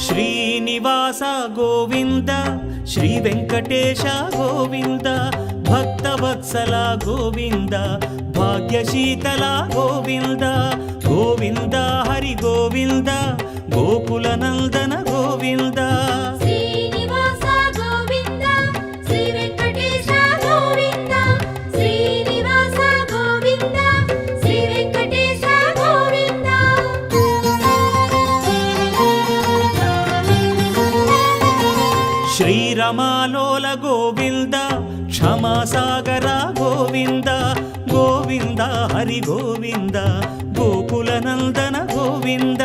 Srinivasa Govinda Shri Venkatesha Govinda Bhaktavatsala Govinda భాగ్యశీతల Govinda Govinda Hari Govinda Gokula Nandana Govinda Srinivasa Govinda Shri Venkatesha Govinda Srinivasa Govinda Shri Venkatesha Govinda శ్రీరమాలోల Govinda క్షమాసాగర Govinda Govinda Hari Govinda Gokula Nandana Govinda